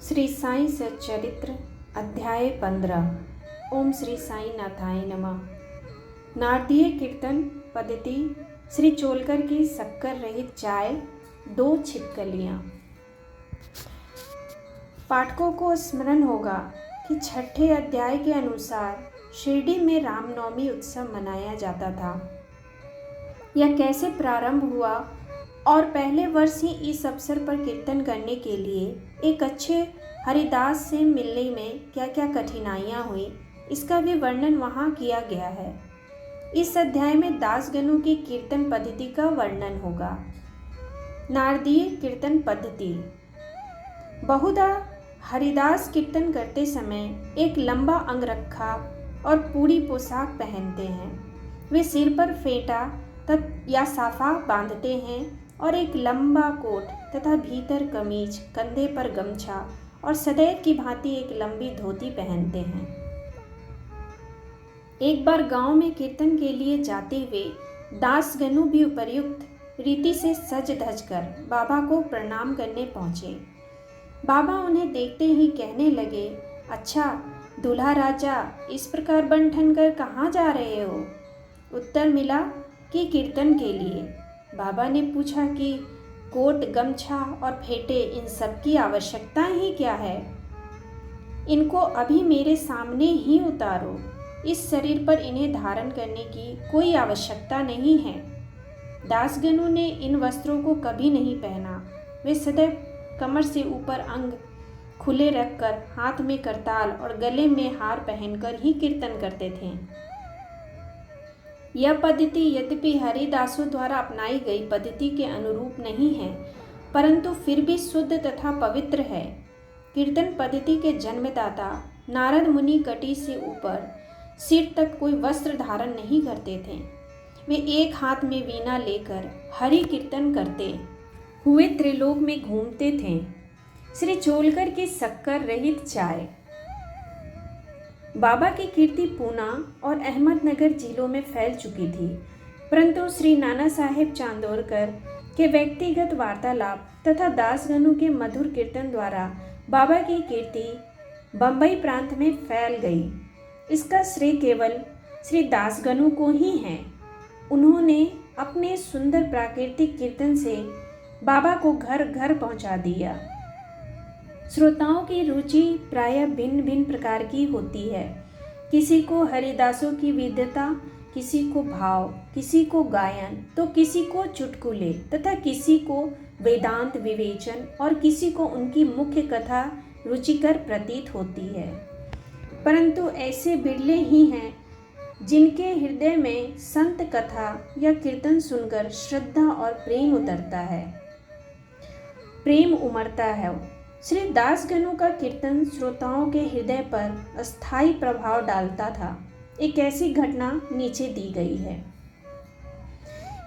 श्री साई सच्चरित्र अध्याय 15। ओम श्री साई नाथाय नमः। नारदीय कीर्तन पद्धति। श्री चोलकर की शक्कर रहित चाय, 2 छिपकलियाँ। पाठकों को स्मरण होगा कि 6ठे अध्याय के अनुसार शिरडी में रामनवमी उत्सव मनाया जाता था। यह कैसे प्रारंभ हुआ और पहले वर्ष ही इस अवसर पर कीर्तन करने के लिए एक अच्छे हरिदास से मिलने में क्या क्या कठिनाइयाँ हुई, इसका भी वर्णन वहाँ किया गया है। इस अध्याय में दासगणों की कीर्तन पद्धति का वर्णन होगा। नारदीय कीर्तन पद्धति। बहुधा हरिदास कीर्तन करते समय एक लंबा अंगरखा और पूरी पोशाक पहनते हैं। वे सिर पर फेंटा या साफा बांधते हैं और एक लंबा कोट तथा भीतर कमीज, कंधे पर गमछा और सदैव की भांति एक लंबी धोती पहनते हैं। एक बार गांव में कीर्तन के लिए जाते हुए दासगणु भी उपर्युक्त रीति से सज धज कर बाबा को प्रणाम करने पहुँचे। बाबा उन्हें देखते ही कहने लगे, अच्छा दूल्हा राजा, इस प्रकार बन ठन कर कहाँ जा रहे हो? उत्तर मिला कि कीर्तन के लिए। बाबा ने पूछा कि कोट, गमछा और फेटे, इन सब की आवश्यकता ही क्या है? इनको अभी मेरे सामने ही उतारो। इस शरीर पर इन्हें धारण करने की कोई आवश्यकता नहीं है। दासगणों ने इन वस्त्रों को कभी नहीं पहना। वे सदैव कमर से ऊपर अंग खुले रखकर हाथ में करताल और गले में हार पहनकर ही कीर्तन करते थे। यह पद्धति यद्यपि हरिदासों द्वारा अपनाई गई पद्धति के अनुरूप नहीं है, परंतु फिर भी शुद्ध तथा पवित्र है। कीर्तन पद्धति के जन्मदाता नारद मुनि कटी से ऊपर सिर तक कोई वस्त्र धारण नहीं करते थे। वे एक हाथ में वीणा लेकर हरि कीर्तन करते हुए त्रिलोक में घूमते थे। श्री चोलकर की शक्कर रहित चाय। बाबा की कीर्ति पूना और अहमदनगर जिलों में फैल चुकी थी, परंतु श्री नाना साहेब चांदोरकर के व्यक्तिगत वार्तालाप तथा दासगणों के मधुर कीर्तन द्वारा बाबा की कीर्ति बंबई प्रांत में फैल गई। इसका श्रेय केवल श्री दासगणों को ही है। उन्होंने अपने सुंदर प्राकृतिक कीर्तन से बाबा को घर घर पहुंचा दिया। श्रोताओं की रुचि प्रायः भिन्न भिन्न प्रकार की होती है। किसी को हरिदासों की विद्वता, किसी को भाव, किसी को गायन, तो किसी को चुटकुले तथा किसी को वेदांत विवेचन और किसी को उनकी मुख्य कथा रुचिकर प्रतीत होती है। परंतु ऐसे बिरले ही हैं जिनके हृदय में संत कथा या कीर्तन सुनकर श्रद्धा और प्रेम उमड़ता है। श्री दासगणों का कीर्तन श्रोताओं के हृदय पर अस्थायी प्रभाव डालता था। एक ऐसी घटना नीचे दी गई है।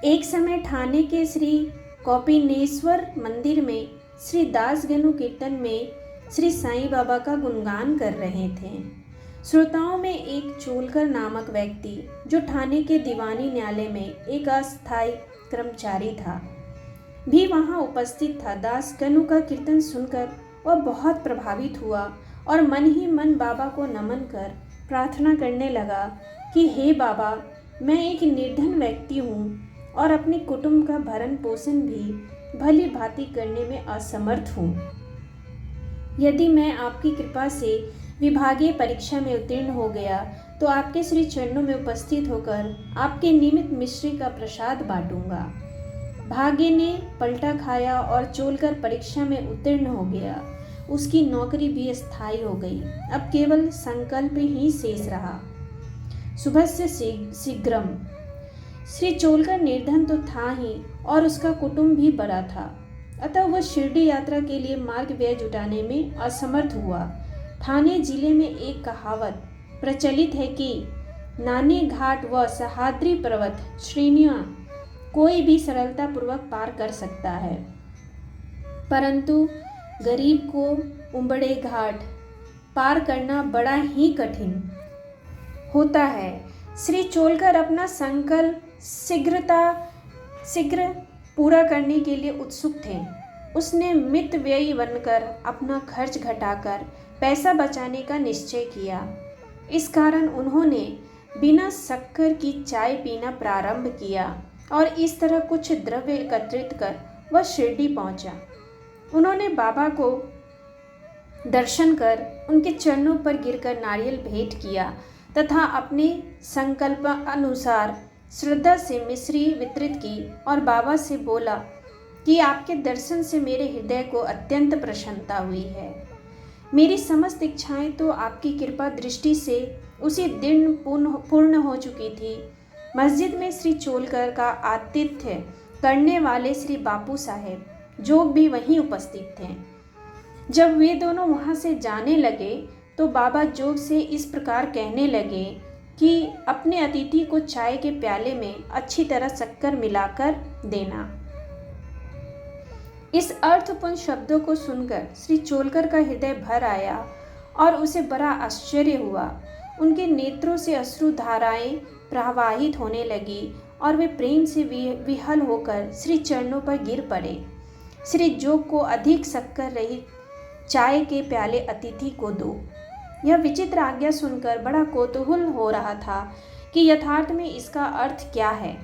एक समय ठाणे के श्री कौपिनेश्वर मंदिर में श्री दासगणु कीर्तन में श्री साईं बाबा का गुणगान कर रहे थे। श्रोताओं में एक चोलकर नामक व्यक्ति, जो ठाणे के दीवानी न्यायालय में एक अस्थायी कर्मचारी था, भी वहां उपस्थित था। दासगणु का कीर्तन सुनकर वह बहुत प्रभावित हुआ और मन ही मन बाबा को नमन कर प्रार्थना करने लगा कि हे बाबा, मैं एक निर्धन व्यक्ति हूँ और अपने कुटुंब का भरण पोषण भी भली भांति करने में असमर्थ हूँ। यदि मैं आपकी कृपा से विभागीय परीक्षा में उत्तीर्ण हो गया तो आपके श्री चरणों में उपस्थित होकर आपके निमित्त मिश्री का प्रसाद बांटूंगा। भाग्य ने पलटा खाया और चोलकर परीक्षा में उत्तीर्ण हो गया। उसकी नौकरी भी स्थायी हो गई। अब केवल संकल्प ही शेष रहा। सुबह से शीघ्रम। श्री चोलकर निर्धन तो था ही और उसका कुटुंब भी बड़ा था, अतः वह शिरडी यात्रा के लिए मार्ग व्यय जुटाने में असमर्थ हुआ। ठाणे जिले में एक कहावत प्रचलित है कि नाने घाट व सह्याद्री पर्वत श्रेणियां कोई भी सरलता पूर्वक पार कर सकता है, परंतु गरीब को उंबड़े घाट पार करना बड़ा ही कठिन होता है। श्री चोलकर अपना संकल्प शीघ्र पूरा करने के लिए उत्सुक थे। उसने मितव्ययी बनकर अपना खर्च घटाकर पैसा बचाने का निश्चय किया। इस कारण उन्होंने बिना शक्कर की चाय पीना प्रारंभ किया और इस तरह कुछ द्रव्य एकत्रित कर वह शिरडी पहुंचा। उन्होंने बाबा को दर्शन कर उनके चरणों पर गिरकर नारियल भेंट किया तथा अपने संकल्प अनुसार श्रद्धा से मिश्री वितरित की और बाबा से बोला कि आपके दर्शन से मेरे हृदय को अत्यंत प्रसन्नता हुई है। मेरी समस्त इच्छाएं तो आपकी कृपा दृष्टि से उसी दिन पूर्ण हो चुकी थी। मस्जिद में श्री चोलकर का आतिथ्य करने वाले श्री बापू साहेब जोग भी वहीं उपस्थित थे। जब वे दोनों वहां से जाने लगे तो बाबा जोग से इस प्रकार कहने लगे कि अपने अतिथि को चाय के प्याले में अच्छी तरह शक्कर मिलाकर देना। इस अर्थपूर्ण शब्दों को सुनकर श्री चोलकर का हृदय भर आया और उसे बड़ा आश्चर्य हुआ। उनके नेत्रों से अश्रु धाराएं प्रवाहित होने लगी और वे प्रेम से विहल होकर श्री चरणों पर गिर पड़े। श्री जोग को अधिक शक्कर रहित चाय के प्याले अतिथि को दो। यह विचित्र आज्ञा सुनकर बड़ा कौतूहल हो रहा था कि यथार्थ में इसका अर्थ क्या है।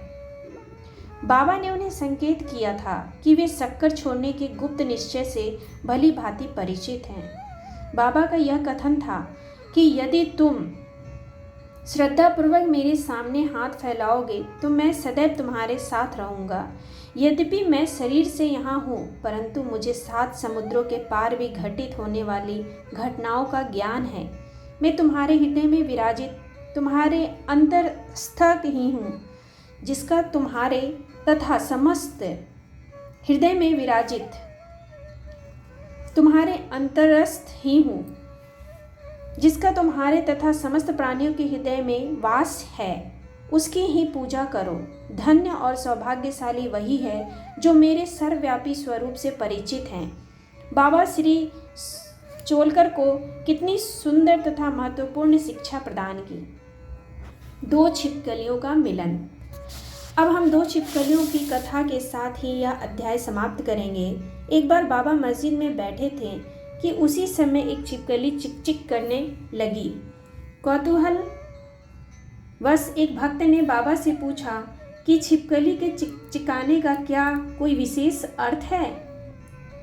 बाबा ने उन्हें संकेत किया था कि वे शक्कर छोड़ने के गुप्त निश्चय से भली भांति परिचित हैं। बाबा का यह कथन था कि यदि तुम श्रद्धापूर्वक मेरे सामने हाथ फैलाओगे तो मैं सदैव तुम्हारे साथ रहूँगा। यद्यपि मैं शरीर से यहाँ हूँ परंतु मुझे 7 समुद्रों के पार भी घटित होने वाली घटनाओं का ज्ञान है। मैं तुम्हारे हृदय में विराजित तुम्हारे अंतरस्थ ही हूँ, जिसका तुम्हारे तथा समस्त हृदय में विराजित तुम्हारे अंतरस्थ ही हूँ, जिसका तुम्हारे तथा समस्त प्राणियों के हृदय में वास है, उसकी ही पूजा करो। धन्य और सौभाग्यशाली वही है जो मेरे सर्वव्यापी स्वरूप से परिचित हैं। बाबा श्री चोलकर को कितनी सुंदर तथा महत्वपूर्ण शिक्षा प्रदान की। 2 छिपकलियों का मिलन। अब हम 2 छिपकलियों की कथा के साथ ही यह अध्याय समाप्त करेंगे। एक बार बाबा मस्जिद में बैठे थे कि उसी समय एक छिपकली चिक चिक करने लगी। कौतूहल बस एक भक्त ने बाबा से पूछा कि छिपकली के चिकाने का क्या कोई विशेष अर्थ है,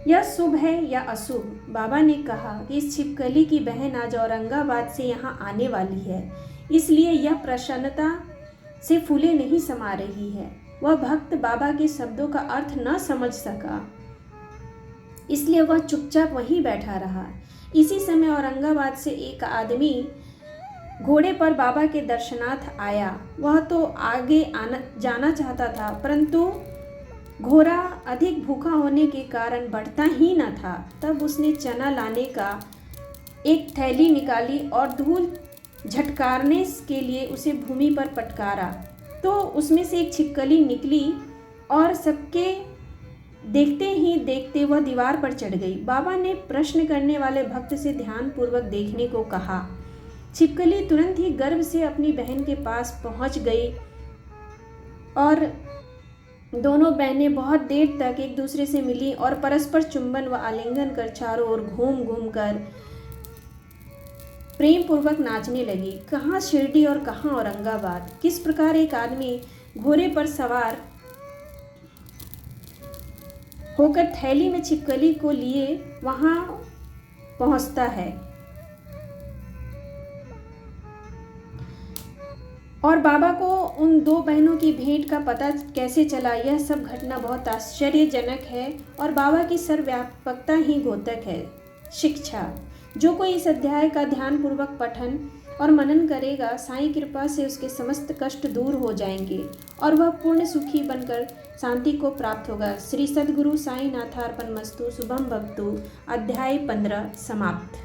यह शुभ है या अशुभ। बाबा ने कहा कि इस छिपकली की बहन आज औरंगाबाद से यहाँ आने वाली है, इसलिए यह प्रसन्नता से फूले नहीं समा रही है। वह भक्त बाबा के शब्दों का अर्थ न समझ सका, इसलिए वह चुपचाप वहीं बैठा रहा। इसी समय औरंगाबाद से एक आदमी घोड़े पर बाबा के दर्शनार्थ आया। वह तो आगे जाना चाहता था परंतु घोड़ा अधिक भूखा होने के कारण बढ़ता ही न था। तब उसने चना लाने का एक थैली निकाली और धूल झटकारने के लिए उसे भूमि पर पटकारा तो उसमें से एक छिपकली निकली और सबके देखते ही देखते वह दीवार पर चढ़ गई। बाबा ने प्रश्न करने वाले भक्त से ध्यानपूर्वक देखने को कहा। छिपकली तुरंत ही गर्व से अपनी बहन के पास पहुंच गई और दोनों बहनें बहुत देर तक एक दूसरे से मिली और परस्पर चुंबन व आलिंगन कर चारों ओर घूम घूम कर प्रेम पूर्वक नाचने लगी। कहाँ शिरडी और कहाँ औरंगाबाद। किस प्रकार एक आदमी घोड़े पर सवार होकर थैली में छिपकली को लिए वहां पहुंचता है और बाबा को उन 2 बहनों की भेंट का पता कैसे चला, यह सब घटना बहुत आश्चर्यजनक है और बाबा की सर्वव्यापकता ही घोतक है। शिक्षा। जो कोई इस अध्याय का ध्यानपूर्वक पठन और मनन करेगा, साईं कृपा से उसके समस्त कष्ट दूर हो जाएंगे और वह पूर्ण सुखी बनकर शांति को प्राप्त होगा। श्री सद्गुरु साईं नाथार्पणमस्तु। शुभम भक्तु। अध्याय 15 समाप्त।